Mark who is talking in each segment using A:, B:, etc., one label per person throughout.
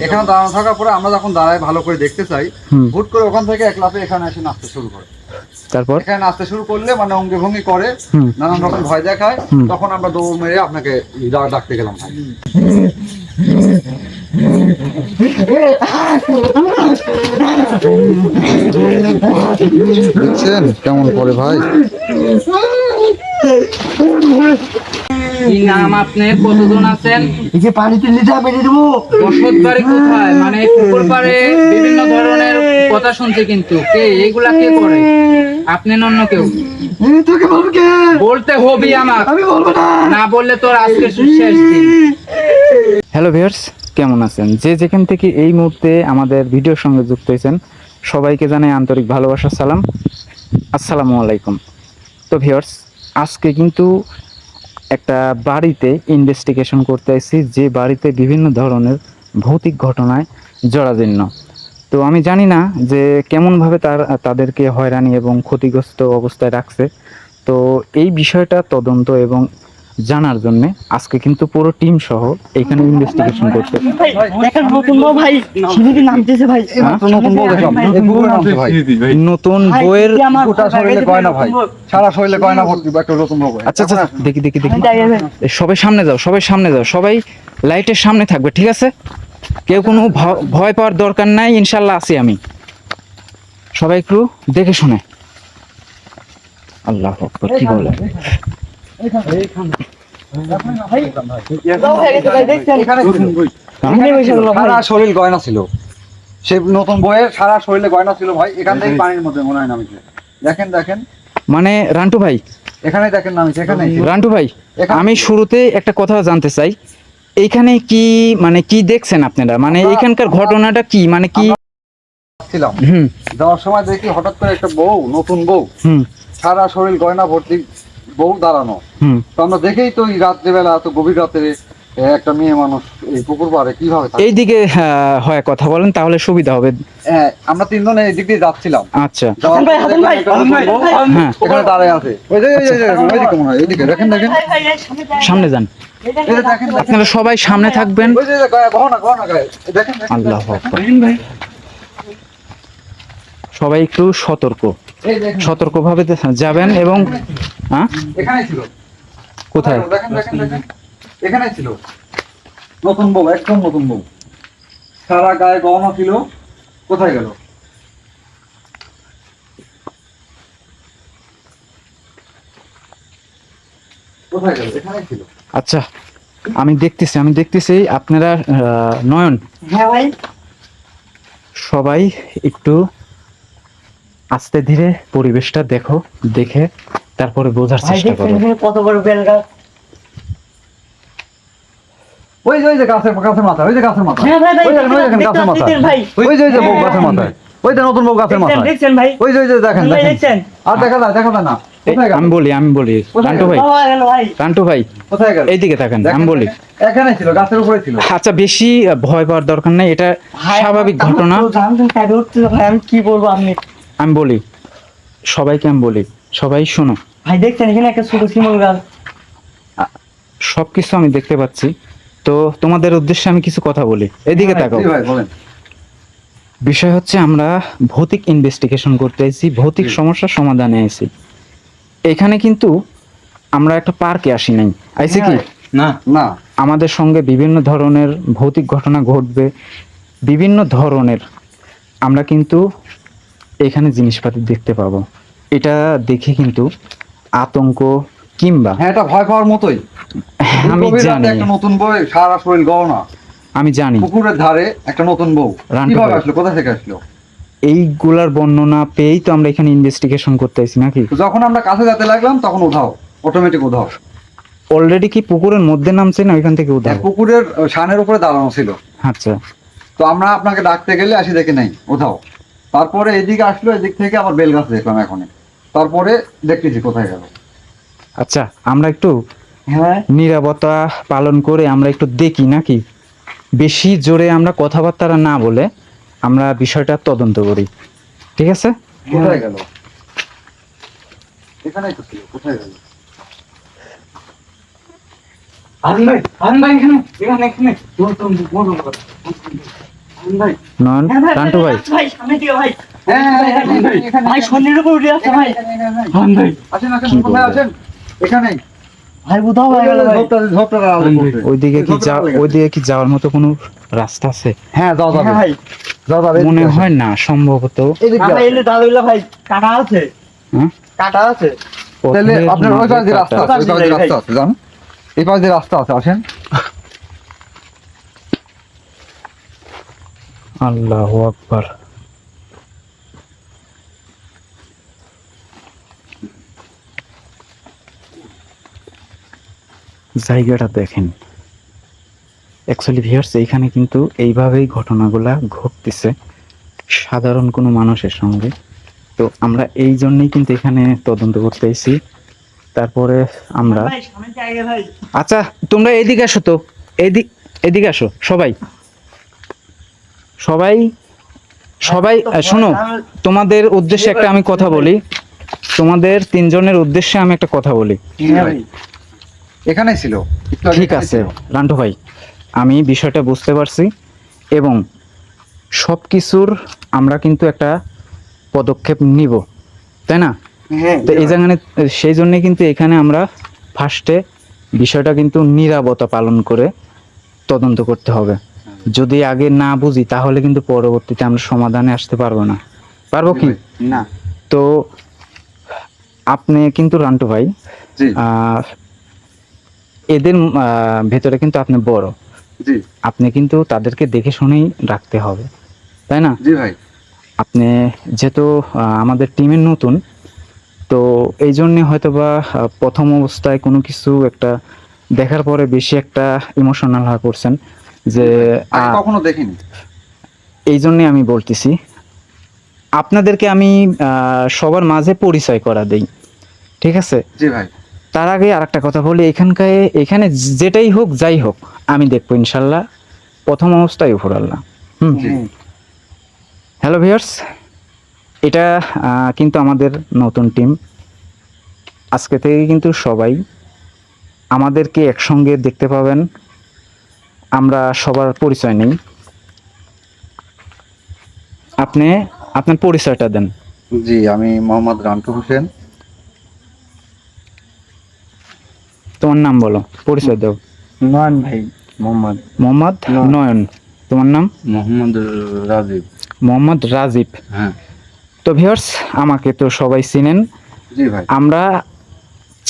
A: এখানে দাঁড়ানো থাকার পরে আমরা যখন দাঁড়ায় ভালো করে দেখতে চাই, হুট করে ওখান থেকে এক লাফে এখানে এসে নাচতে শুরু করে। তারপর এখানে নাচতে শুরু করলে মানে অঙ্গে ভঙ্গি করে, নানান রকম ভয় দেখায়, তখন আমরা দৌড় মেরে আপনাকে ডাকতে গেলাম। দেখছেন কেমন করে ভাই?
B: কি নাম আপনার? কতজন আছেন?
C: এই যে পানিতে লিটা মেরে দেবো।
B: বসত বাড়ি কোথায়? মানে পুকুর পাড়ে বিভিন্ন ধরনের কথা শুনছে, কিন্তু কে এগুলা কে করে? আপনি না অন্য কেউ?
C: তোকে বলবো কে?
B: বলতে হবে আমার।
C: আমি বলবো না।
B: না বললে তোর আজকে শেষ দিন।
D: হ্যালো ভিউয়ার্স, কেমন আছেন? যে যেখান থেকে এই মুহূর্তে আমাদের ভিডিওর সঙ্গে যুক্ত হয়েছেন সবাইকে জানাই আন্তরিক ভালোবাসার সালাম। আসসালামু আলাইকুম। তো ভিউয়ার্স, আজকে কিন্তু একটা বাড়িতে ইনভেস্টিগেশন করতে আসছি, যে বাড়িতে বিভিন্ন ধরনের ভৌতিক ঘটনায় জরাজীর্ণ। তো আমি জানি না যে কেমনভাবে তাদেরকে হয়রানি এবং ক্ষতিগ্রস্ত অবস্থায় রাখছে। তো এই বিষয়টা তদন্ত এবং জানার জন্য আজকে কিন্তু পুরো টিম সহ এখানে ইনভেস্টিগেশন করতে।
C: নতুন বউ ভাই, সিঁড়িতে নামতেছে ভাই।
A: নতুন বউ দেখলাম,
D: নতুন বইয়ের
A: গোটা শরীরে গয়না ভাই, সারা শরীরে গয়না ভর্তি একটা নতুন বউ।
D: আচ্ছা আচ্ছা, দেখি দেখি দেখি। সবাই সামনে যাও, সবাই সামনে যাও, সবাই লাইটের সামনে থাকবে, ঠিক আছে? কেউ কোনো ভয় পাওয়ার দরকার নাই, ইনশাল্লাহ আছি আমি। সবাই একটু দেখে শুনে। আল্লাহু আকবার, কি বলে?
A: সারা শরীর গয়না ছিল, সে নতুন বইয়ের সারা শরীরে গয়না ছিল ভাই। এখান থেকে পানির মধ্যে মনে হয় নামিছে। দেখেন দেখেন,
D: মানে রান্টু ভাই,
A: এখানে দেখেন নামিছে, এখানে।
D: রান্টু ভাই, আমি শুরুতে একটা কথা জানতে চাই, এইখানে কি মানে কি দেখছেন আপনারা? মানে এখানকার ঘটনাটা কি, মানে কি
A: ছিলাম যাওয়ার সময় দেখি হঠাৎ করে একটা বউ, নতুন বউ, সারা শরীর গয়না ভর্তি বউ দাঁড়ানো। তো আমরা দেখেই তো এই রাত্রিবেলা, এত গভীর রাতে একটা মেয়ে মানুষ এই পুকুর পাড়ে কিভাবে থাকে?
D: এইদিকে হয় কথা বলেন, তাহলে সুবিধা হবে।
A: হ্যাঁ, আমরা তিনজন এইদিক দিয়ে যাচ্ছিলাম।
D: আচ্ছা,
A: হ্যাঁ, এখানে দাঁড়ায় আছে। ওই যে ওইদিকে মনে হয়, এইদিকে দেখেন দেখেন,
D: সামনে যান। আপনারা সবাই সামনে থাকবেন।
A: ওই যে গহনা গহনা গায়ে দেখেন।
D: আল্লাহু আকবার। সবাই একটু সতর্কভাবে যাবেন। এবং
A: এখানে ছিল।
D: কোথায়?
A: দেখেন দেখেন দেখেন, এখানে ছিল নতুন বউ, একদম নতুন বউ, সারা গায়ে গহনা ছিল। কোথায় গেল? কোথায় গেল? এখানে ছিল।
D: আচ্ছা, আমি দেখতেছি আপনারা নয়ন,
C: হ্যাঁ ভাই,
D: সবাই একটু আস্তে ধীরে পরিবেশটা দেখো, দেখে তারপরে বোঝার চেষ্টা করো।
C: কত বড় বেলগা।
A: ওই যে গাছের মাথা, ওই যে গাছের মাথা,
C: হ্যাঁ ভাই,
A: ওই দেখেন গাছের মাথা, ওই যে বউ গাছের মাথায়, ওই যে নতুন বউ গাছের মাথায়
C: দেখছেন ভাই?
A: ওই যে দেখেন দেখেন। আর দেখা যায় না।
D: আমি বলি রান্টু ভাই
A: কোথায় গেল?
D: এইদিকে থাকেন, আমি বলি।
A: এখানে ছিল, গাছের উপরে ছিল।
D: আচ্ছা, বেশি ভয় পাওয়ার দরকার নাই, এটা স্বাভাবিক ঘটনা।
C: আমি কি বলবো, আপনি
D: আমি বলি সবাইকে, আমি বলি সবাই শোনো।
C: ভাই দেখছেন এখানে একটা ছোট শিমুল গাছ।
D: সবকিছু আমি দেখতে পাচ্ছি, তো তোমাদের উদ্দেশ্যে আমি কিছু কথা বলি। এদিকে তাকাও। বিষয় হচ্ছে, আমরা ভৌতিক ইনভেস্টিগেশন করতে আইছি, ভৌতিক সমস্যার সমাধানে আইছি। এখানে কিন্তু আমরা একটা পার্কে আসি নাই, আইছি কি
A: না না,
D: আমাদের সঙ্গে বিভিন্ন ধরনের ভৌতিক ঘটনা ঘটবে, বিভিন্ন ধরনের আমরা কিন্তু এখানে জিনিসপাতি দেখতে পাবো। এটা দেখে কিন্তু আতঙ্ক কিংবা
A: এটা ভয় পাওয়ার মতোই।
D: আমি জানি
A: একটা নতুন বউ, সারা শরীর গহনা,
D: আমি জানি
A: পুকুরের ধারে একটা নতুন বউ কিভাবে আসলো, কোথা থেকে আসলো?
D: এইগুলার বর্ণনা পেয়েই তো আমরা এখানে ইনভেস্টিগেশন করতে আইছি নাকি?
A: যখন আমরা কাছে যেতে লাগলাম তখন উধাও, অটোমেটিক উধাও।
D: অলরেডি কি পুকুরের মধ্যে নামছে না ওইখান থেকে উধাও?
A: পুকুরের শানের উপরে দাঁড়ানো ছিল।
D: আচ্ছা,
A: তো আমরা আপনাকে ডাকতে গেলে আসি দেখি নাই, উধাও। তারপরে এদিকে আসলো, এদিক থেকে আবার বেলগাছ দেখলাম এখনই, তারপরে দেখতেছি কোথায় গেল।
D: আচ্ছা, আমরা একটু নীরবতা পালন করে আমরা একটু দেখি নাকি? বেশি জোরে আমরা কথাবার্তা না বলে আমরা বিষয়টা তদন্ত করি, ঠিক আছে?
A: কোথায় গেল? এখানেই তো ছিল, কোথায় গেল?
C: আনন্দ ভাই এখানে এখানে ভাই
D: নয়ন, রান্টু ভাই,
C: ভাই সামনে দিকে ভাই
A: এখানে
C: ভাই শরীরের উপর উঠে আসছে ভাই ভাই
A: আসেন আসেন
D: কি
A: কোথায়
D: বলবো?
A: আছেন এখানেই
C: ভাই বুঝাও হয়ে গেল ভাই
A: ঝোপটার আলো করতে।
D: ওইদিকে কি যাওয়ার মতো কোনো রাস্তা আছে?
A: হ্যাঁ যাও যাবে
C: হ্যাঁ ভাই
A: যাও যাবে
D: মনে হয় না, সম্ভবত।
A: এদিকে
C: ভাই
A: আসেন।
C: এলে দাদুল্লাহ ভাই কাটা আছে
D: হ্যাঁ?
C: কাটা আছে
A: তাহলে
D: পথের
A: আপনার ওই
D: মাঝে
A: পাশে রাস্তা
D: কাটা।
A: আছে, ওই পাশে রাস্তা আছে জান, এই পাশে রাস্তা আছে, আসেন।
D: আল্লাহু আকবার। জায়গাটা দেখেন। অ্যাকচুয়ালি ভিউয়ার্স, এইখানে কিন্তু এইভাবেই ঘটনাগুলা ঘটতেছে সাধারণ কোনো মানুষের সঙ্গে। তো আমরা এই জন্যই কিন্তু এখানে তদন্ত করতে এসেছি। তারপরে আমরা,
C: ভাই সামনে দিয়ে আগে ভাই
D: আচ্ছা তোমরা এদিকে আসো তো, এদিকে আসো সবাই সবাই সবাই শোনো, তোমাদের উদ্দেশ্যে একটা আমি কথা বলি, তোমাদের তিনজনের উদ্দেশ্যে আমি একটা কথা বলি।
C: হ্যাঁ ভাই
A: এখানেই ছিল, একটু আগে
D: ঠিক
A: এখানেই
D: আছে
A: ছিল।
D: রান্টু ভাই, আমি বিষয়টা বুঝতে পারছি এবং সব কিছুর আমরা কিন্তু একটা পদক্ষেপ নিব, তাই না?
C: হ্যাঁ
D: তো এই জায়গায় সেই জন্য কিন্তু এখানে আমরা ফার্স্টে বিষয়টা কিন্তু নীরবতা পালন করে তদন্ত করতে হবে। যদি আগে না বুঝি তাহলে কিন্তু পরবর্তীতে আমরা সমাধানে আসতে পারবো না। পারবো কি?
A: না
D: তো আপনি কিন্তু রান্টু ভাই,
A: জি
D: এদের ভেতরে কিন্তু আপনি বড়,
A: জি
D: আপনি কিন্তু তাদেরকে দেখে শুনেই রাখতে হবে, তাই না?
A: জি ভাই
D: আপনি যেহেতু আমাদের টিমের নতুন, তো এই জন্যে হয়তো বা প্রথম অবস্থায় কোনো কিছু একটা দেখার পরে বেশি একটা ইমোশনাল হয়ে পড়ছেন যে
A: আগে কখনো দেখিনি।
D: এই জন্যে আমি বলতেছি আপনাদেরকে আমি সবার মাঝে পরিচয় করা দেই, ঠিক আছে?
A: জি ভাই
D: তার আগে আরেকটা কথা বলি, এখানে যেটাই হোক যাই হোক আমি দেখবো ইনশাল্লাহ, প্রথম অবস্থায় উপর আল্লাহ।
A: জি
D: হ্যালো ভিউয়ার্স, এটা কিন্তু আমাদের নতুন টিম। আজকে থেকে কিন্তু সবাই আমাদেরকে একসঙ্গে দেখতে পাবেন। আমরা সবার পরিচয় নেই, আপনি আপনার পরিচয়টা দেন।
A: জি আমি মোহাম্মদ রান্টু হোসেন।
D: তোমার নাম বলো, পরিচয় দাও।
C: নয়ন ভাই মোহাম্মদ
D: মোহাম্মদ নয়ন। তোমার নাম?
A: মোহাম্মদ রাজীব।
D: মোহাম্মদ রাজীব।
A: হ্যাঁ
D: তো ভিউয়ার্স, আমাকে তো সবাই চিনেন।
A: জি ভাই
D: আমরা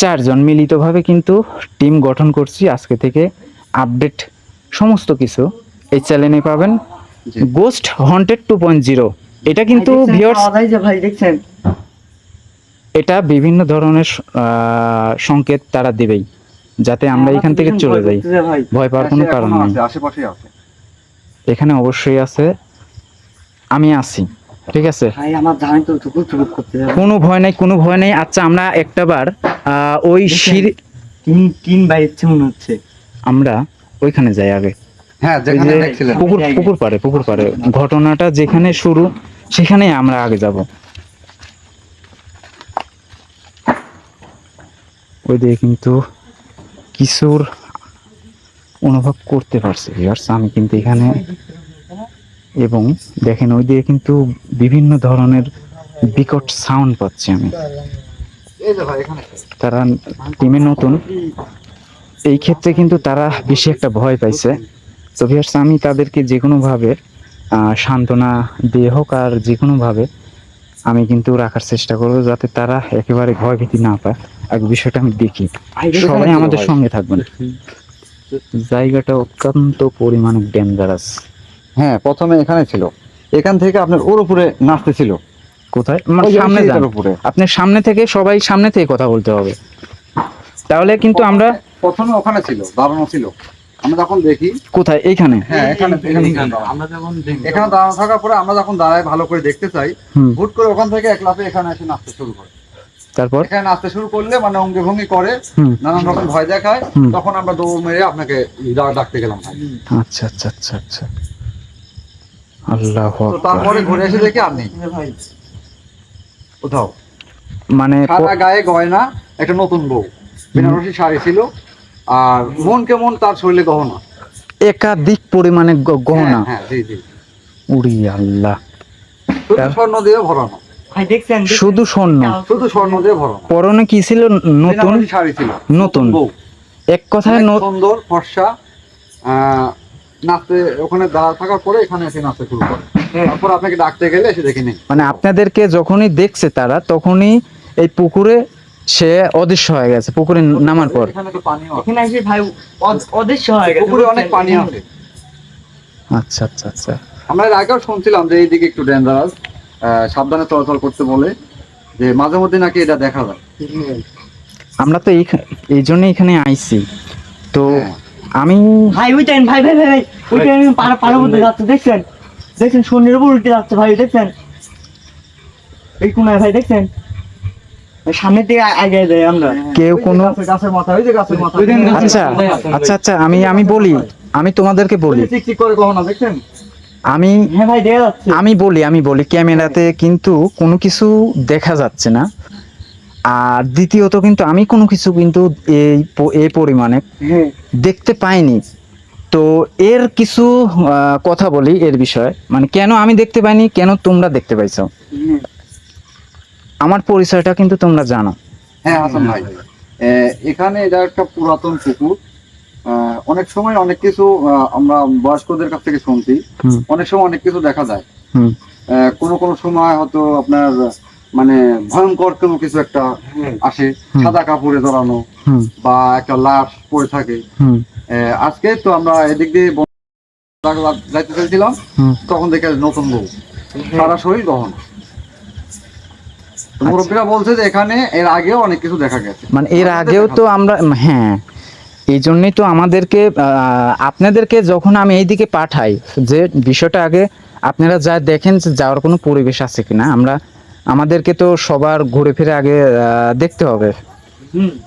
D: চারজন মিলিতভাবে কিন্তু টিম গঠন করছি। আজকে থেকে আপডেট সমস্ত কিছু এই চ্যানেলে পাবেন।
A: জি।
D: গোস্ট হন্টেড 2.0, এটা কিন্তু ভিউয়ার্স,
C: ভাই দেখছেন
D: এটা বিভিন্ন ধরনের সংকেত তারা দেবেই, যাতে আমরা এখান থেকে চলে যাই।
C: ভাই
D: ভয় পাওয়ার কোনো কারণ নেই,
A: আশেপাশেই আছে।
D: এখানে অবশ্যই আছে, আমি আছি, ঠিক আছে?
C: ভাই আমার জানি তো টুকুর টুকুর করতে যাবে
D: কোনো ভয় নেই, কোনো ভয় নেই। আচ্ছা আমরা একটাবার ওই সিঁড়ি,
C: তিন তিন ভাই ইচ্ছে মনে হচ্ছে
D: আমরা ওইখানে যাই আগে।
A: হ্যাঁ
D: ওই
A: যেখানে
D: যে
A: দেখছিলেন
D: পুকুর পাড়ে ঘটনাটা যেখানে শুরু, সেখানেই আমরা আগে যাব। ওই দিকে কিন্তু কিছুর অনুভব করতে পারছি ভিউয়ার্স আমি কিন্তু এখানে, এবং দেখেন ওই দিকে কিন্তু বিভিন্ন ধরনের বিকট সাউন্ড পাচ্ছি আমি।
A: এই যে ভাই এখানে
D: তারা টিমে নতুন, এই ক্ষেত্রে কিন্তু তারা বেশি একটা ভয় পাইছে। তো ভিউয়ার্স আমি তাদেরকে যে কোনোভাবে সান্ত্বনা দিয়ে হোক আর যে কোনোভাবে আমি কিন্তু রাখার চেষ্টা করবো, যাতে তারা একেবারে ভয় ভীতি না পায়। আর বিষয়টা আমি দেখি, সবাই আমাদের সঙ্গে থাকবেন। জায়গাটা অত্যন্ত পরিমাণে ডেঞ্জারাস।
A: হ্যাঁ প্রথমে এখানে ছিল, এখান থেকে আপনার ওর উপরে নাচতেছিল।
D: কোথায়? মানে
A: ওই যে
D: সামনে যান,
A: সিঁড়িটার উপরে।
D: আপনি সামনে থেকে, সবাই সামনে থেকে কথা বলতে হবে, তাহলে কিন্তু আমরা।
A: প্রথমে ওখানে ছিল, দাঁড়ানো ছিল, আমরা যখন দেখি
D: কোথায়? এইখানে?
A: হ্যাঁ এখানে
B: আমরা যখন
A: এখানে দাঁড়ানো থাকার পরে আমরা যখন দাঁড়ায় ভালো করে দেখতে চাই,
D: হুম।
A: হুট করে ওখান থেকে এক লাফে এখানে এসে নাচতে শুরু করে।
D: তারপর?
A: এখানে নাচতে শুরু করলে মানে অঙ্গে ভঙ্গি করে,
D: হুম।
A: নানান রকম ভয় দেখায়,
D: হুম।
A: তখন আমরা দৌড় মেরে আপনাকে ডাকতে গেলাম ভাই।
D: আচ্ছা আচ্ছা আচ্ছা আচ্ছা, আল্লাহ
A: তো তারপরে ঘুরে এসে দেখি আর নেই
C: ভাই
D: মানে
A: সাদা গায়ে গয়না, একটা নতুন বউ, বেনারসি শাড়ি ছিল, আর মন কেমন তার শরীরে গহনা।
D: একাধিক পরিমাণে গহনা।
A: হ্যাঁ, জি জি,
D: উড়ি আল্লাহ,
A: শুধু স্বর্ণ দিয়ে ভরানো,
C: ভাই দেখছেন
D: শুধু স্বর্ণ।
A: শুধু স্বর্ণ দিয়ে ভরানো।
D: পরনে কি ছিল? নতুন
A: বেনারসি শাড়ি ছিল,
D: নতুন
A: বউ,
D: এক কথায়
A: অনেক সুন্দর ফর্সা। নাচতে ওখানে দাঁড়া থাকার পরে এখানে এসে নাচতে শুরু করে। তারপর আপনাকে ডাকতে গেলে এসে দেখে নেই।
D: মানে আপনাদেরকে যখনই দেখছে তারা, তখনই এই পুকুরে সে অদৃশ্য হয়ে গেছে। পুকুরে নামার পর
A: এখানে তো পানিও আছে।
C: এখানে এসে ভাই অদৃশ্য হয়ে গেছে,
A: পুকুরে অনেক পানি আছে।
D: আচ্ছা আচ্ছা আচ্ছা।
A: আমরা এর আগেও শুনছিলাম যে এইদিকে একটু ডেঞ্জারাস, সাবধানে চলাচল করতে বলে, যে মাঝে মধ্যে নাকি এটা দেখা যায়।
D: আমরা তো এই জন্য এখানে আইছি। তো
A: হ্যাঁ।
D: আমি
C: ভাই উঠেন, ভাই ভাই ভাই উঠেন, পাড়া মধ্যে যাচ্ছে, দেখছেন দেখছেন শনির উপর উল্টে যাচ্ছে ভাই, দেখছেন এই কোনায় ভাই, দেখছেন সামনের দিকে আগে যায় আমরা।
D: কেউ
A: ওই যে
D: কোনো
A: গাছের মাথা, ওই যে গাছের মাথা।
D: আচ্ছা আচ্ছা আচ্ছা, আমি বলি, আমি তোমাদেরকে
A: ওই
D: বলি,
A: যে চিকচিক করে গহনা দেখছেন?
D: আমি
C: হ্যাঁ ভাই দেখা যাচ্ছে।
D: আমি বলি ক্যামেরাতে কিন্তু কোনো কিছু দেখা যাচ্ছে না। আর দ্বিতীয়ত কিন্তু আমি কোনো কিছু কিন্তু এই পরিমাণে
C: হ্যাঁ
D: দেখতে পাইনি। তো এর কিছু কথা বলি এর বিষয়ে, মানে কেন আমি দেখতে পাইনি, কেন তোমরা দেখতে পাইছো। আমার পরিচয়টা কিন্তু তোমরা জানো।
A: হ্যাঁ হাসান ভাই, এখানে এটা একটা পুরাতন পুকুর। অনেক সময় অনেক কিছু আমরা বয়স্কদের কাছ থেকে শুনছি,
D: হুম
A: অনেক সময় অনেক কিছু দেখা যায়।
D: হুম
A: কোনো সময় হয়তো আপনার মানে ভয়ঙ্কর কোনো কিছু একটা আসে,
D: হুম।
A: সাদা কাপড়ে জড়ানো
D: হুম
A: বা একটা লাশ পড়ে থাকে।
D: হুম
A: আজকে তো আমরা এদিক দিয়ে যাইতে চাইছিলাম,
D: হুম।
A: তখন দেখে নতুন বউ, সারা শরীর গহন। মুরব্বীরা বলছে যে এখানে এর আগেও অনেক কিছু দেখা গেছে।
D: মানে এর আগেও তো আমরা, হ্যাঁ, এই জন্যই তো আমাদেরকে আপনাদেরকে যখন আমি এইদিকে পাঠাই, যে বিষয়টা আগে আপনারা যা দেখেন যে যাওয়ার কোনো পরিবেশ আছে কিনা। আমাদেরকে তো সবার ঘুরে ফিরে আগে দেখতে হবে।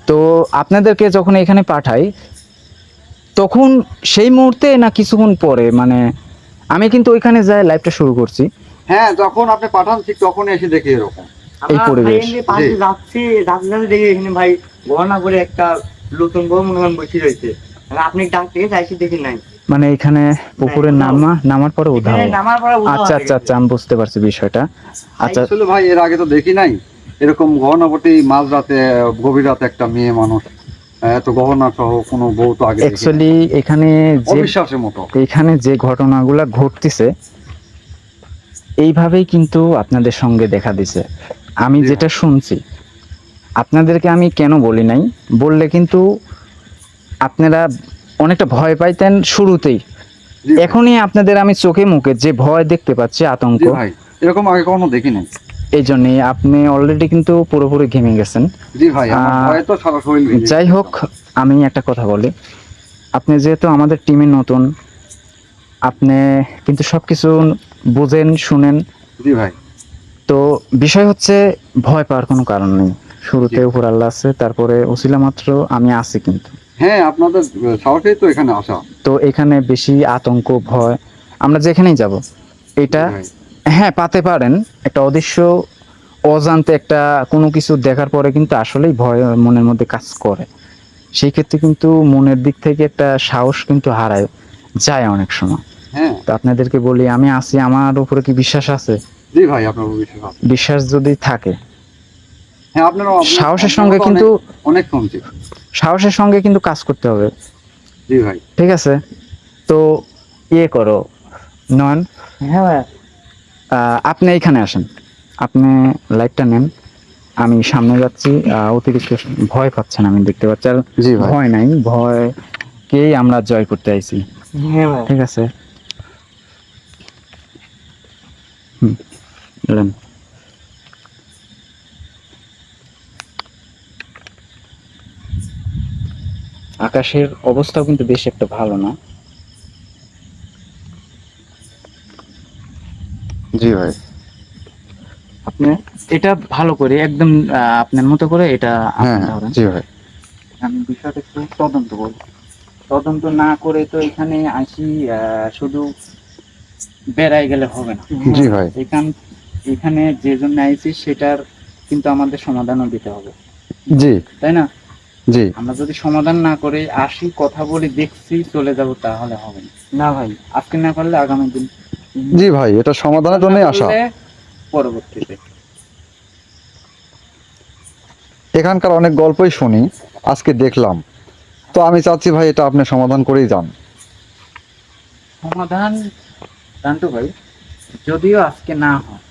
D: তো আপনাদেরকে যখন এখানে পাঠাই, তখন সেই মুহূর্তে না কিছুক্ষণ পরে, মানে আমি কিন্তু ওইখানে যাই লাইভটা শুরু করছি।
A: হ্যাঁ, যখন আপনি পাঠান ঠিক তখনই এসে দেখি এরকম।
D: এই পরিবেশ।
C: পাশে
A: জি।
C: যাচ্ছি দেখি এখানে ভাই গহনা করে একটা নতুন বউ মনে হয় বসে রয়েছে। আপনি ডাক থেকে চাইছি দেখি নাই,
D: মানে এখানে পুকুরে নামার পরে উধাও।
C: এখানে নামার পরে উধাও
D: আচ্ছা
C: হয়ে
D: আচ্ছা আচ্ছা, আমি বুঝতে পারছি বিষয়টা। আচ্ছা
A: আসলে ভাই এর আগে তো দেখি নাই এরকম গহনাপটি মাঝ রাতে, গভীর রাতে একটা মেয়ে মানুষ এত গহনা সহ কোনো বউ তো আগে দেখিনি।
D: অ্যাকচুয়ালি এখানে যে ঘটনাগুলো ঘটতেছে এইভাবেই কিন্তু আপনাদের সঙ্গে দেখা দিছে। আমি
A: জি
D: যেটা শুনছি, আপনাদেরকে আমি কেন বলি নাই, বললে কিন্তু আপনারা অনেকটা ভয় পাইতেন শুরুতেই।
A: জি ভাই,
D: এখনই আপনাদের আমি চোখে মুখে যে ভয় দেখতে পাচ্ছি, আতঙ্ক,
A: জি ভাই, এরকম আগে কখনো দেখি নাই।
D: এই জন্যে আপনি অলরেডি কিন্তু পুরোপুরি ঘেমে গেছেন।
A: জি ভাই, আমার ভয়ে তো সারা শরীর ভিজে
D: যাই
A: গেছে।
D: হোক, আমি একটা কথা বলি, আপনি যেহেতু আমাদের টিমে নতুন, আপনি কিন্তু সবকিছু বুঝেন শুনেন।
A: জি ভাই,
D: তো বিষয় হচ্ছে ভয় পাওয়ার কোনো কারণ নেই। শুরুতে
A: জি।
D: উপর আল্লাহ আছে, তারপরে ওসিলা মাত্র আমি আছি কিন্তু।
A: হ্যাঁ, আপনাদের সাহসেই তো এখানে আসা।
D: তো এখানে বেশি আতঙ্ক ভয়, আমরা যেখানেই যাব এটা,
A: জি ভাই,
D: হ্যাঁ, পাতে পারেন একটা অদৃশ্য অজান্তে একটা কোনো কিছু দেখার পরে কিন্তু আসলেই ভয় মনের মধ্যে কাজ করে। সেই ক্ষেত্রে কিন্তু মনের দিক থেকে একটা সাহস কিন্তু হারায় যায় অনেক সময়।
A: হ্যাঁ,
D: তো আপনাদেরকে বলি আমি আছি, আমার উপরে কি বিশ্বাস আছে?
A: জি ভাই, আপনার বিশ্বাস আছে।
D: বিশ্বাস যদি থাকে,
A: হ্যাঁ, আপনারা
D: সাহসের সঙ্গে কিন্তু
A: অনেক শুনছি।
D: সাহসের সঙ্গে কিন্তু কাজ করতে হবে।
A: জি ভাই,
D: ঠিক আছে, তো করো নয়ন,
C: হ্যাঁ ভাই
D: আপনি এইখানে আসেন, আপনি লাইটটা নেন, আমি সামনে যাচ্ছি। অতিরিক্ত ভয় পাচ্ছেন আমি দেখতে পাচ্ছি। আর
A: জি ভাই,
D: ভয় নাই, ভয়কেই আমরা জয় করতে আইছি।
C: হ্যাঁ ভাই
D: ঠিক আছে, এলেন। আকাশের অবস্থাও কিন্তু বেশ একটা ভালো না।
A: জি ভাই,
D: আপনি এটা ভালো করে একদম আপনার মতো করে এটা
A: হ্যাঁ,
D: আপনি ধরেন।
A: জি ভাই,
D: আমি বিষয়টা একটু তদন্ত করি। তদন্ত না করে তো এখানে আসি শুধু বেড়াই গেলে হবে না।
A: জি ভাই,
D: এখানে যে জন্য আইছি সেটার কিন্তু আমাদের সমাধানও দিতে হবে,
A: জি,
D: তাই না?
A: জি
D: আমরা যদি সমাধান না করে আসি, কথা বলি, দেখছি, চলে যাব, তাহলে হবে না।
C: না ভাই,
D: আজকে না পারলে আগামী দিন,
A: জি ভাই, এটা সমাধানের জন্যই
D: না
A: আসা।
D: করলে পরবর্তীতে।
A: এখানকার অনেক গল্পই শুনি, আজকে দেখলাম, তো আমি চাচ্ছি ভাই এটা আপনি সমাধান করেই যান।
D: সমাধান জানতো ভাই, যদিও আজকে না হয়,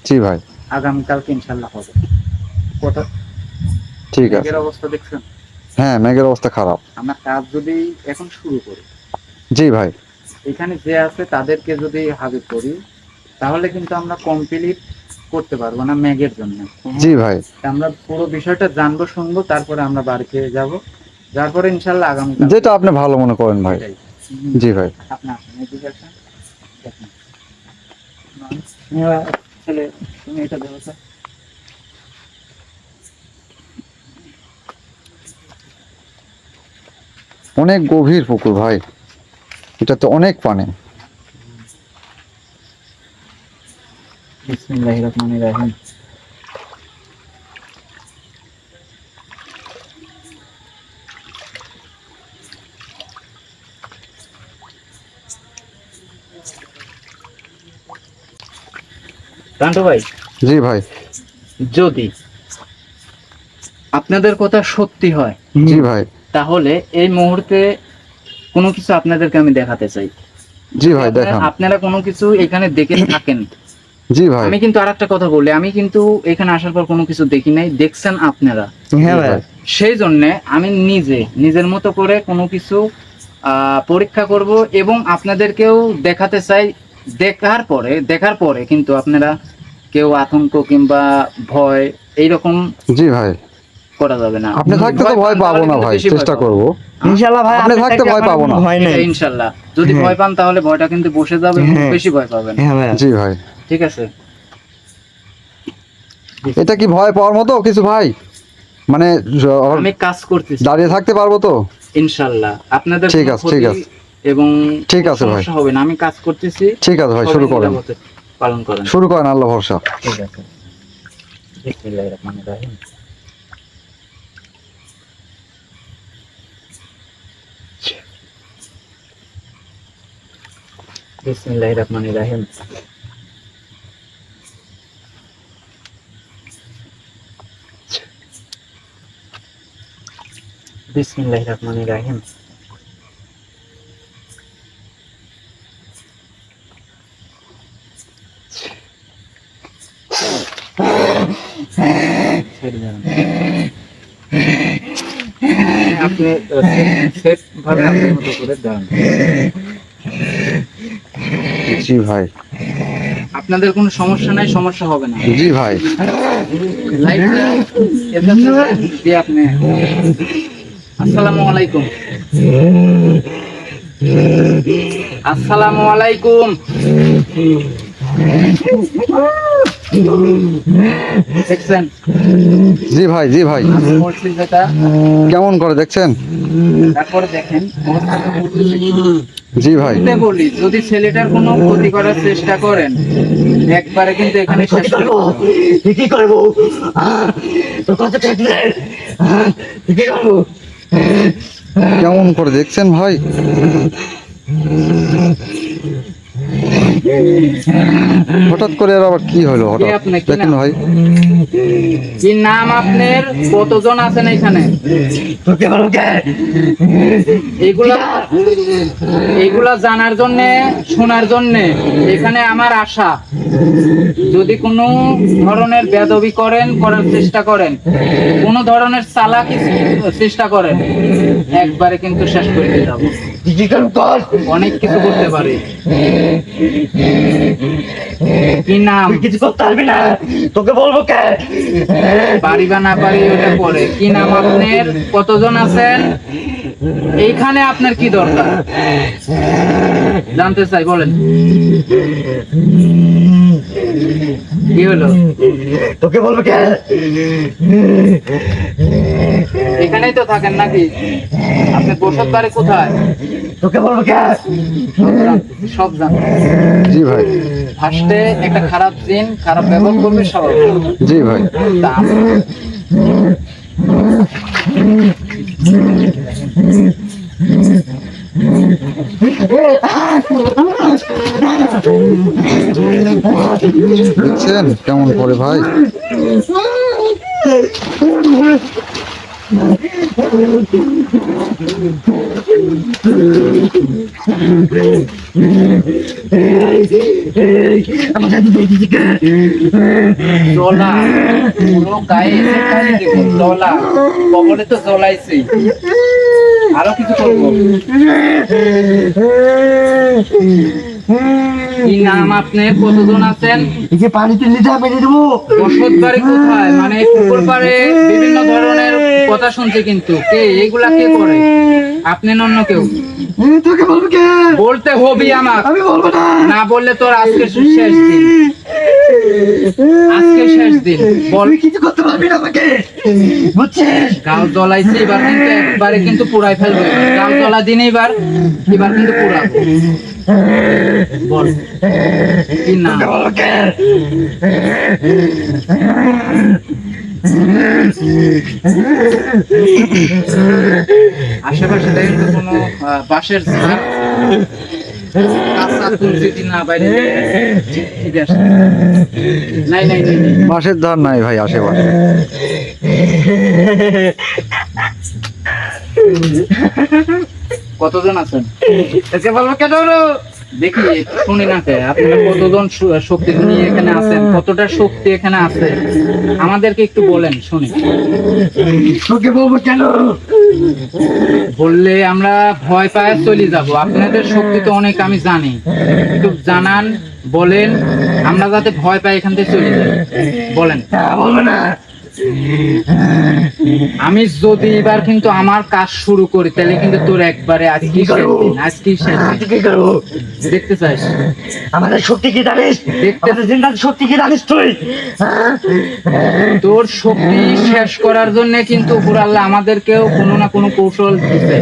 A: জি ভাই,
D: আগামীকালকে ইনশাল্লাহ হবে। কথা
A: ঠিক আছে।
D: মেঘের অবস্থা দেখছেন?
A: হ্যাঁ, মেঘের অবস্থা খারাপ।
D: আমরা কাজ যদি এখন শুরু করি,
A: জি ভাই,
D: এখানে যে আছে তাদেরকে যদি হাজির করি, তাহলে কিন্তু আমরা কমপ্লিট করতে পারবো না মেঘের জন্য।
A: জি ভাই,
D: আমরা পুরো বিষয়টা জানবো, শুনবো, তারপরে আমরা বাড়িতে যাব, তারপরে ইনশাল্লাহ আগামী
A: যেটা আপনি ভালো মনে করেন ভাই। জি ভাই,
D: আপনার এদিকে আসেন, দেখেন। ছেলে, তুমি এটা দেবো স্যার।
A: অনেক গভীর পুকুর ভাই, এটা তো অনেক পানি।
D: বিসমিল্লাহির রহমানির রহিম। কান্টু ভাই,
A: জি ভাই,
D: যদি আপনাদের কথা সত্যি হয়,
A: জি ভাই,
D: তাহলে এই মুহূর্তে কোনো কিছু আপনাদেরকে আমি দেখাতে চাই।
A: জি ভাই, দেখান।
D: আপনারা কোনো কিছু এখানে দেখে থাকেন,
A: জি ভাই,
D: আমি কিন্তু আরেকটা কথা বলি, আমি কিন্তু এখানে আসার পর কোনো কিছু দেখি নাই, দেখছেন আপনারা।
C: হ্যাঁ
A: জি
C: ভাই,
A: ভাই,
D: সেই জন্য আমি নিজের মতো করে কোনো কিছু পরীক্ষা করব এবং আপনাদেরকেও দেখাতে চাই। দেখার পরে কিন্তু আপনারা কেউ আতঙ্ক কিংবা ভয় এইরকম
A: জি ভাই,
D: করা যাবে না।
A: আপনি থাকতে তো ভয় পাবো না ভাই, চেষ্টা করব।
C: ইনশাআল্লাহ ভাই,
A: আপনি থাকতে ভয় পাবো না।
C: ভয় নেই।
D: ইনশাল্লাহ যদি
C: হ্যাঁ।
D: ভয় পান তাহলে ভয়টা কিন্তু বসে যাবে এবং
C: হ্যাঁ।
D: বেশি ভয় পাবেন।
C: হ্যাঁ ভাই,
A: জি ভাই,
D: ঠিক আছে?
A: এটা কি ভয় পাওয়ার মতো কিছু ভাই? মানে
D: আমি কাজ করতেছি
A: দাঁড়িয়ে থাকতে পারবো তো?
D: ইনশাল্লাহ, আপনাদের
A: ঠিক
D: কোনো
A: আছে, ঠিক
D: ক্ষতি
A: আছে।
D: এবং
A: ঠিক আছে ভাই।
D: সমস্যা হবে না। আমি কাজ করতেছি,
A: ঠিক আছে ভাই,
D: সবাই
A: শুরু করেন,
D: নিরাপদে পালন করেন।
A: শুরু করেন, আল্লাহ ভরসা।
D: ঠিক আছে। বিসমিল্লাহির রহমানির রহিম। বিসমিল্লাহির রহমানির রহিম। বিসমিল্লাহির রহমানির রহিম। আপনি সেফ ভাবে আপনার মতো করে দাঁড়ান।
A: জি ভাই,
D: আপনাদের কোনো সমস্যা নাই, সমস্যা হবে না।
A: জি ভাই,
D: লাইটটা এর কাছে দিয়ে আপনি। আসসালামু আলাইকুম। আসসালামু আলাইকুম। দেখছেন?
A: জি ভাই, জি ভাই,
D: আমি বলছি যেটা,
A: কেমন করে দেখছেন?
D: তারপরে দেখেন অবস্থাটা করতেছে কি।
A: জি ভাই,
D: এতে বলি, যদি ছেলেটার কোনো ক্ষতি করার চেষ্টা করেন, একবারে কিন্তু এখানে শেষ করে দিতে হবে।
C: কি করবো? তোর কত থাকবে? কি করবো?
A: কেমন করে দেখছেন ভাই? হঠাৎ করে আর আবার কি হলো
D: কে
A: হঠাৎ?
D: আপনি? কি
A: দেখেন
D: নাম?
A: ভাই,
D: কি নাম আপনার? কতজন আছেন এখানে?
C: তোকে বলো কে?
D: এগুলা এগুলা জানার জন্য, শোনার জন্য এখানে আমার আশা। যদি কোনো ধরনের বেয়াদবি করার চেষ্টা করেন, কোনো ধরনের চালাকি চেষ্টা করেন, একবারে কিন্তু শেষ করে দিয়ে যাবো।
C: কি করবো কর?
D: অনেক কিছু করতে পারি। কি নাম?
C: তুই কিছু করতে পারবি না, তোকে বলবো কে?
D: পারি বা না পারি ওটা পরে। কি নাম আপনার? কতজন আছেন এইখানে? আপনার কি দরকার জানতে চাই, বলেন। কি হলো?
C: তোকে বলবো কে?
D: এখানেই তো থাকেন নাকি? আপনার বসত বাড়ি কোথায়?
C: তোকে বলবো কে?
D: সব জান।
A: জি ভাই,
D: ফার্স্টে একটা খারাপ দিন, খারাপ ব্যবহার করবে সবাই।
A: জি ভাই,
D: তা
A: দেখছেন কেমন করে ভাই?
B: জলা পুরো গায়ে এসে কি জলা কবরে তো জ্বলাইছি, আরো কিছু করবো? কি নাম আপনার? কতজন আছেন?
C: এই যে পানিতে লিটা মেরে দেবো।
B: বসত বাড়ি কোথায়? মানে পুকুর পাড়ে বিভিন্ন ধরনের কথা শুনছি কিন্তু কে এগুলা কে করে? আপনি না অন্য কেউ?
C: তোকে বলবো কে?
B: বলতে হবি আমার।
C: আমি বলবো না।
B: না বললে তোর আজকে শেষ দিন, আজকে শেষ দিন। বল।
C: তুই কিছু করতে পারবি না আমাকে, বুঝছিস?
B: গাল জ্বলাইছি, এবার কিন্তু একবারে কিন্তু পুরাই ফেলবো। গাল জ্বলা দিন এবার কিন্তু পুরাবো। বল কি নাম?
C: তোকে বলবো কে?
B: আশেপাশে দেখেন তো কোনো বাঁশের ঝাড়, কাঁচা তুলসী না বাইরে ঠিক আছে? নাই নাই নাই নাই।
A: বাঁশের ধার নাই ভাই আশেপাশে।
B: কতজন আছেন?
C: তোকে বলবো কেন?
B: দেখি শুনি না কে আপনারা কতজন শক্তি নিয়ে এখানে আছেন, কতটা শক্তি এখানে আছে আমাদেরকে একটু বলেন শুনি।
C: তোকে বলবো কেন?
B: বললে আমরা ভয় পায় চলে যাব। আপনাদের শক্তি তো অনেক আমি জানি, একটু জানান, বলেন, আমরা যাতে ভয় পাই এখান থেকে চলে যাই। বলেন।
C: বলবো না।
B: আমি যদি এবার কিন্তু আমার কাজ শুরু করি তাহলে কিন্তু তোর একবারে আজকেই শেষ দিন, আজকেই শেষ দিন।
C: কি করবো?
B: দেখতে চাস?
C: আমাদের শক্তি কি জানিস? আমাদের জিন্দার শক্তি কি জানিস তুই?
B: তোর শক্তি শেষ করার জন্য কিন্তু উপর আল্লাহ আমাদেরকেও কোনো না কোনো কৌশল দিতে।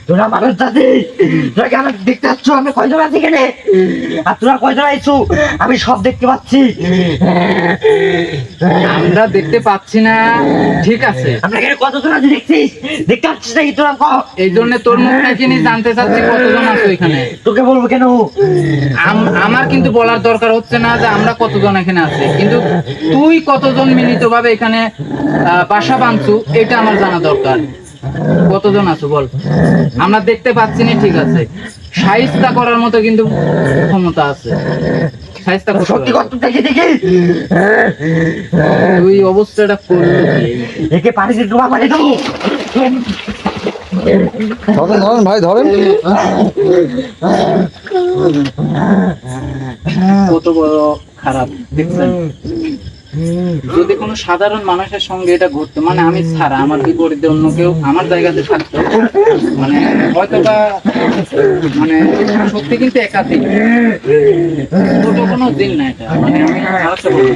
C: তোরা মানুষ জাতি, তোরা কি আমাকে দেখতে পাচ্ছ? আমি কয়জন আছি এখানে? আর তোরা কয়জন আইছো? আমি সব দেখতে পাচ্ছি।
B: আমরা দেখতে পাচ্ছি না, ঠিক আছে।
C: আমরা এখানে কতজন আছি দেখছিস? দেখতে পাচ্ছিস নাকি তোরা?
B: এই জন্য তোর মুখটা জিনিস জানতে চাচ্ছি, কতজন আছো এখানে।
C: তোকে বলবো কেন?
B: আমার কিন্তু বলার দরকার হচ্ছে না যে আমরা কতজন এখানে আছি, কিন্তু তুই কতজন মিলিত ভাবে এখানে বাসা বাঁধছু এটা আমার জানা দরকার। কতজন আছো বল? আমরা দেখতে পাচ্ছি না, ঠিক আছে। শায়েস্তা করার মতো কিন্তু ক্ষমতা আছে, শায়েস্তা করতে
C: সত্যি
B: পারবি।
C: কত দেখে দেখি
B: তুই অবস্থাটা করলি কি?
C: একে পানিতে ডুবা মারি দেবো।
A: ধরেন ধরেন ভাই ধরেন।
B: কত বড় খারাপ দেখছেন? যদি কোনো সাধারণ মানুষের সঙ্গে এটা ঘটতো, মানে আমি ছাড়া আমার বিপরীতে অন্য কেউ আমার জায়গাতে থাকতো, মানে হয়তো বা মানে সত্যি কিন্তু একাধিক ছোট কোনো দিন না এটা, মানে আমি আরেকটা বলবো।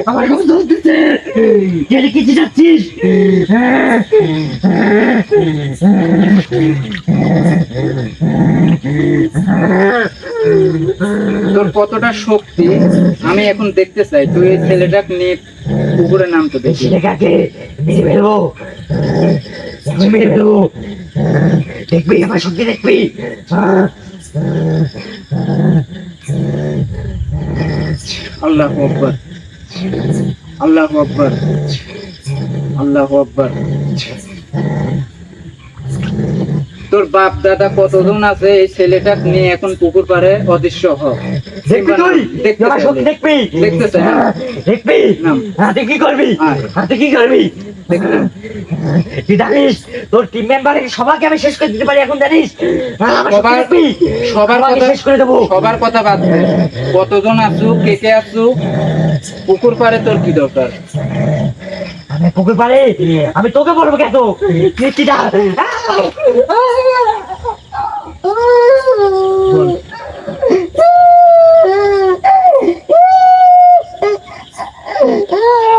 C: আমার কথা চলতেছে, গেলে কিছু যাচ্ছিস?
B: তোর কতটা শক্তি আমি এখন দেখতে চাই। তুই এই ছেলেটাকে নিয়ে পুকুরে নামতে দেখি।
C: ছেলেটাকে মেরে ফেলবো, আমি মেরে ফেলবো। দেখবি আমার শক্তি, দেখবি।
B: আল্লাহু আকবার, আল্লাহু আকবার, আল্লাহু আকবার। তোর বাপ দাদা কতজন আছে এই ছেলেটা নিয়ে এখন পুকুর পাড়ে অদৃশ্য হ।
C: দেখবি তুই,
B: দেখতে
C: আমার শক্তি দেখবি।
B: দেখতেছে না?
C: দেখবি,
B: নাম।
C: হাতে কি করবি?
B: আয়।
C: হাতে কি করবি?
B: দেখতে
C: তুই জানিস তোর টিম মেম্বারের সবাইকে আমি শেষ করে দিতে পারি এখন, জানিস? আমার শক্তি
B: সবার
C: দেখবি,
B: সবার
C: সবাইকে
B: কথা
C: শেষ করে দেবো।
B: সবার কথা বাদ দে। কতজন আছো, কে কে আছো পুকুর পাড়ে, তোর কি দরকার?
C: আমি পুকুর পাড়ে, আমি তোকে বলবো কেন? তুই কি যা?
B: বল।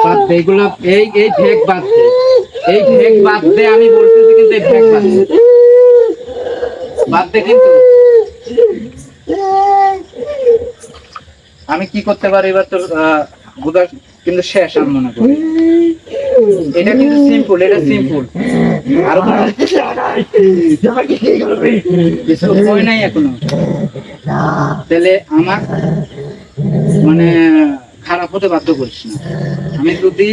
B: বাদ দে এগুলো, এই ঢেক বাদ দে, এই ঢেক বাদ দে। আমি বলতেছি কিন্তু এই ব্যাগ বাদ দে কিন্তু। আমি কি করতে পারি এবার তোর বোঝা কিন্তু শেষ আমি মনে করি। এটা কিন্তু সিম্পল, এটা সিম্পল। আরো কোনো কিছু কই নাই এখনো। তাহলে আমার মানে খারাপ হতে বাধ্য করিস না। আমি যদি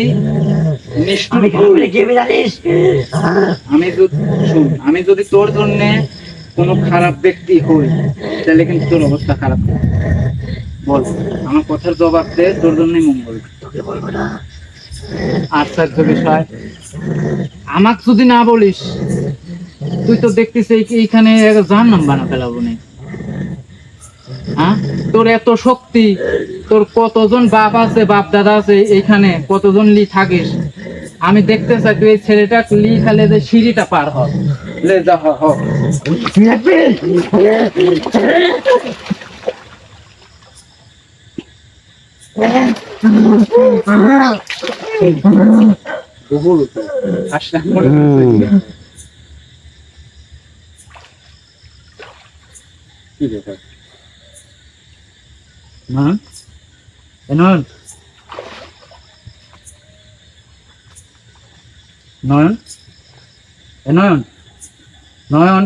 B: নিষ্ঠুর হই, আমি যদি তোর জন্য কোনো খারাপ ব্যক্তি হই, তাহলে কিন্তু তোর অবস্থা খারাপ হবে। বল, আমার কথার জবাব দে, তোর জন্যই মঙ্গল। আশ্চর্য বিষয়, আমাকে যদি না বলিস, তুই তো দেখতিস এইখানে জাহান্নাম বানা ফেলাবো না। হ্যাঁ, তোর এত শক্তি, তোর কতজন বাপ আছে, বাপ দাদা আছে এইখানে, কতজন লি থাকিস। আমি দেখতে চাই তুই এই ছেলেটা লি খালে যে সিঁড়িটা পার হ, লে যা হ। কি ব্যাপার? নয়ন, নয়ন, নয়ন, নয়ন, নয়ন।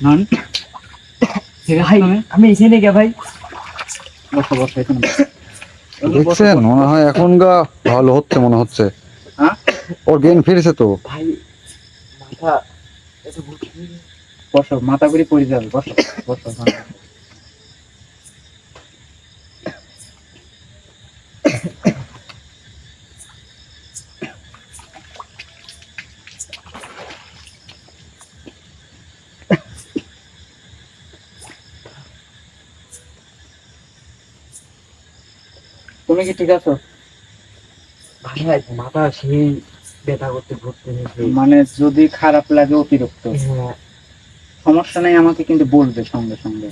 B: নয়ন, ঠিক আছে তুমি?
C: আমি এখানে গে ভাই।
B: বসো বসো এখানে বসো।
A: দেখছেন, মনে হয় এখন গা ভালো হচ্ছে মনে হচ্ছে।
B: হ্যাঁ,
A: ওর জ্ঞান ফিরেছে তো।
C: ভাই মাথা এত
B: বসো, মাথা করে পড়ে যাবে। বসো বসো। তুমি কি ঠিক আছো?
C: ভাই মাথা সেই ব্যথা করতে ঘুরতে
B: মানে যদি খারাপ লাগে অতিরিক্ত, সমস্যা নেই, আমাকে কিন্তু বলবে সঙ্গে সঙ্গে।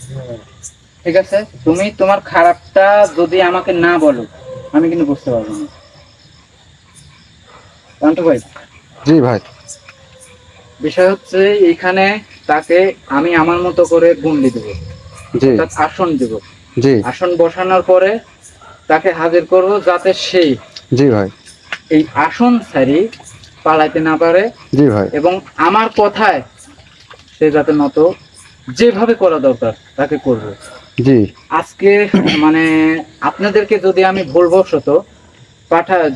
B: ঠিক আছে, তুমি তোমার খারাপটা যদি আমাকে না বলো, আমি কিন্তু বুঝতে পারবো না। জানতো ভাই,
A: জি ভাই।
B: বিষয় হচ্ছে এইখানে তাকে আমি আমার মতো করে গুন্ডি দেবো,
A: জি
B: অর্থাৎ আসন দেবো।
A: জি
B: আসন বসানোর পরে তাকে হাজির করবো, যাতে সে
A: জি ভাই।
B: এই আসন ছাড়ি পালাইতে না পারে,
A: জি ভাই।
B: এবং আমার কথায় সে যাতে নত যেভাবে করা দরকার তাকে করবে।
A: জি
B: আজকে মানে আপনাদেরকে যদি আমি ভুলবশত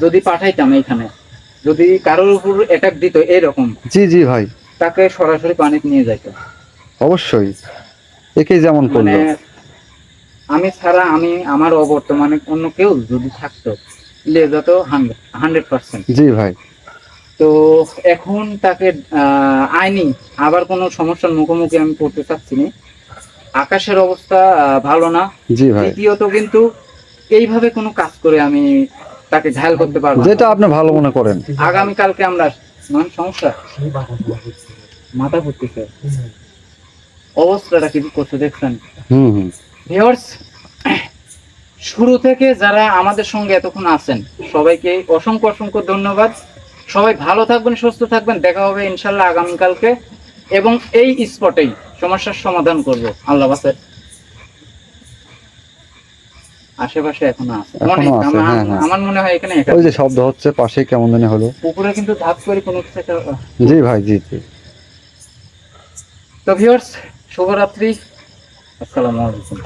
B: যদি পাঠাইতাম এইখানে, যদি কারোর উপর অ্যাটাক দিত এরকম,
A: জি জি ভাই,
B: তাকে সরাসরি পানিতে নিয়ে যাইত।
A: অবশ্যই। একে যেমন
B: মানে
A: করলো।
B: আমি ছাড়া, আমি আমার অবর্তমানে অন্য কেউ যদি থাকতো, লে যেত 100%।
A: জি ভাই।
B: তো এখন তাকে আইনি আবার কোনো সমস্যার মুখোমুখি আমি পড়তে চাচ্ছি না। আকাশের অবস্থা ভালো না।
A: জি ভাই।
B: দ্বিতীয়ত কিন্তু এইভাবে কোনো কাজ করে আমি তাকে ঘায়াল করতে পারবো না।
A: যেটা আপনি ভালো মনে করেন।
B: আগামীকালকে আমরা সমস্যা মাথা ঘুরতেছে, অবস্থাটা কি করতে দেখছেন?
A: হুম।
B: ভিউয়ার্স, শুরু থেকে যারা আমাদের সঙ্গে এতক্ষণ আছেন সবাইকে অসংখ্য অসংখ্য ধন্যবাদ। সবাই ভালো থাকবেন, সুস্থ থাকবেন। দেখা হবে ইনশাল্লাহ আগামীকালকে, এবং এই স্পটেই সমস্যার সমাধান করব। আল্লাহ বাসে আশেপাশে এখনো আছে অনেক। আমার মনে হয় এখানে
A: ওই যে শব্দ হচ্ছে পাশে, কেমন জানি হলো।
B: পুকুরে কিন্তু ধাপ করে কোনো কিছু একটা।
A: জি ভাই, জি জি।
B: তো ভিউয়ার্স, শুভরাত্রি, আসসালামু আলাইকুম।